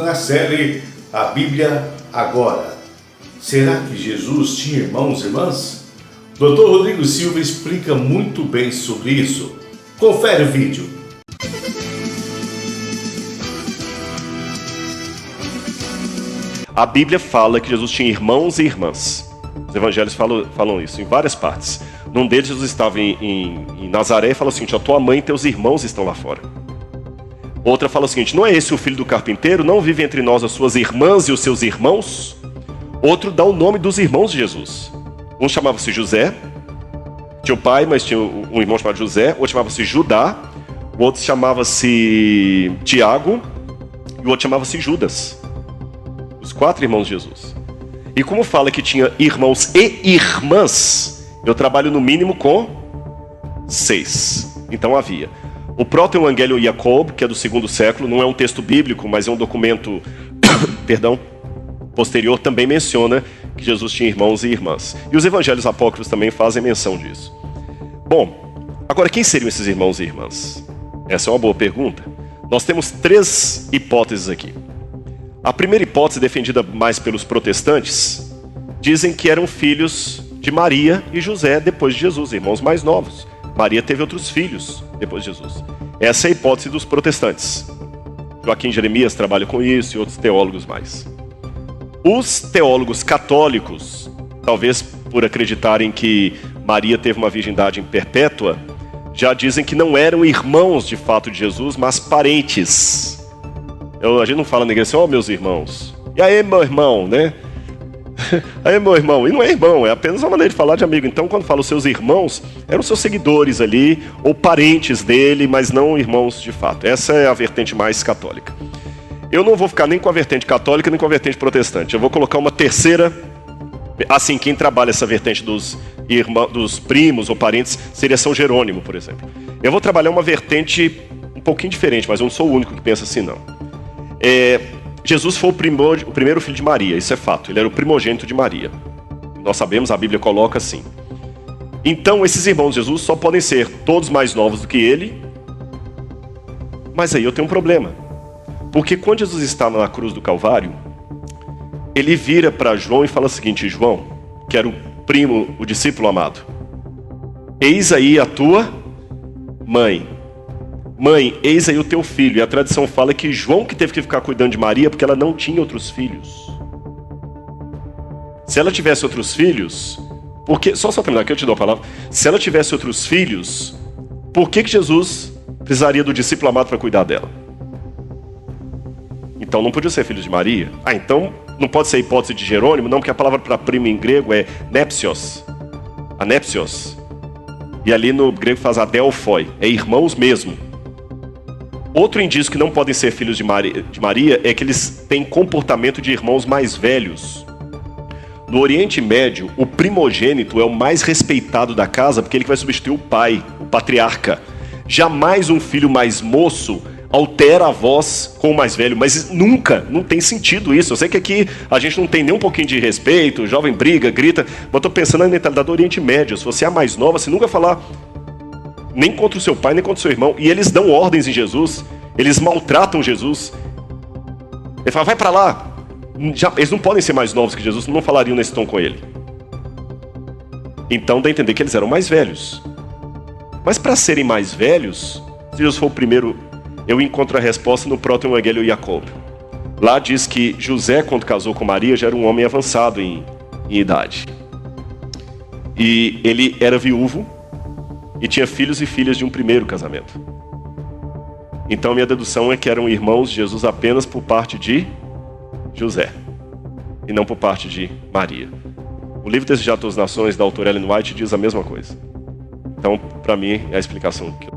na série A Bíblia Agora. Será que Jesus tinha irmãos e irmãs? Dr. Rodrigo Silva explica muito bem sobre isso. Confere o vídeo. A Bíblia fala que Jesus tinha irmãos e irmãs. Os evangelhos falam isso em várias partes. Num deles, Jesus estava em Nazaré e fala o seguinte: a tua mãe e teus irmãos estão lá fora. Outra fala o seguinte: não é esse o filho do carpinteiro? Não vive entre nós as suas irmãs e os seus irmãos? Outro dá o nome dos irmãos de Jesus. Um chamava-se José, tinha o pai, mas tinha um irmão chamado José. Outro chamava-se Judá, o outro chamava-se Tiago e o outro chamava-se Judas. Os 4 irmãos de Jesus. E como fala que tinha irmãos e irmãs, eu trabalho no mínimo com 6. Então havia. O Proto-Evangelho Jacob, que é do 2º século, não é um texto bíblico, mas é um documento posterior, também menciona que Jesus tinha irmãos e irmãs. E os evangelhos apócrifos também fazem menção disso. Bom, agora quem seriam esses irmãos e irmãs? Essa é uma boa pergunta. Nós temos 3 hipóteses aqui. A primeira hipótese, defendida mais pelos protestantes, dizem que eram filhos de Maria e José depois de Jesus, irmãos mais novos. Maria teve outros filhos depois de Jesus. Essa é a hipótese dos protestantes. Joaquim Jeremias trabalha com isso e outros teólogos mais. Os teólogos católicos, talvez por acreditarem que Maria teve uma virgindade perpétua, já dizem que não eram irmãos de fato de Jesus, mas parentes. A gente não fala na igreja assim: ó, meus irmãos. E aí, meu irmão, né? Aí, meu irmão. E não é irmão, é apenas uma maneira de falar de amigo. Então, quando fala os seus irmãos, eram seus seguidores ali, ou parentes dele, mas não irmãos de fato. Essa é a vertente mais católica. Eu não vou ficar nem com a vertente católica, nem com a vertente protestante. Eu vou colocar uma terceira. Assim, quem trabalha essa vertente dos primos ou parentes seria São Jerônimo, por exemplo. Eu vou trabalhar uma vertente um pouquinho diferente, mas eu não sou o único que pensa assim, não. Jesus foi o primeiro filho de Maria, isso é fato. Ele era o primogênito de Maria. Nós sabemos, a Bíblia coloca assim. Então, esses irmãos de Jesus só podem ser todos mais novos do que ele. Mas aí eu tenho um problema. Porque quando Jesus está na cruz do Calvário, ele vira para João e fala o seguinte: João, que era o discípulo amado, eis aí a tua mãe. Mãe, eis aí o teu filho. E a tradição fala que João que teve que ficar cuidando de Maria porque ela não tinha outros filhos. Se ela tivesse outros filhos, só terminar aqui eu te dou a palavra. Se ela tivesse outros filhos, por que Jesus precisaria do discípulo amado para cuidar dela? Então não podia ser filho de Maria. Então não pode ser a hipótese de Jerônimo, não, porque a palavra para primo em grego é nepsios. Anepsios. E ali no grego faz adelphoi, é irmãos mesmo. Outro indício que não podem ser filhos de Maria é que eles têm comportamento de irmãos mais velhos. No Oriente Médio, o primogênito é o mais respeitado da casa porque ele vai substituir o pai, o patriarca. Jamais um filho mais moço altera a voz com o mais velho, mas nunca, não tem sentido isso. Eu sei que aqui a gente não tem nem um pouquinho de respeito, o jovem briga, grita, mas eu estou pensando na mentalidade do Oriente Médio. Se você é a mais nova, você nunca vai falar nem contra o seu pai, nem contra o seu irmão. E eles dão ordens em Jesus, eles maltratam Jesus. Ele fala: vai para lá. Eles não podem ser mais novos que Jesus, não falariam nesse tom com ele. Então dá a entender que eles eram mais velhos. Mas para serem mais velhos, se Jesus for o primeiro, eu encontro a resposta no Proto-Evangelho Jacob. Lá diz que José, quando casou com Maria, já era um homem avançado em idade. E ele era viúvo e tinha filhos e filhas de um primeiro casamento. Então minha dedução é que eram irmãos de Jesus apenas por parte de José e não por parte de Maria. O livro Desejar Todas as Nações, da autora Ellen White, diz a mesma coisa. Então, para mim, é a explicação que eu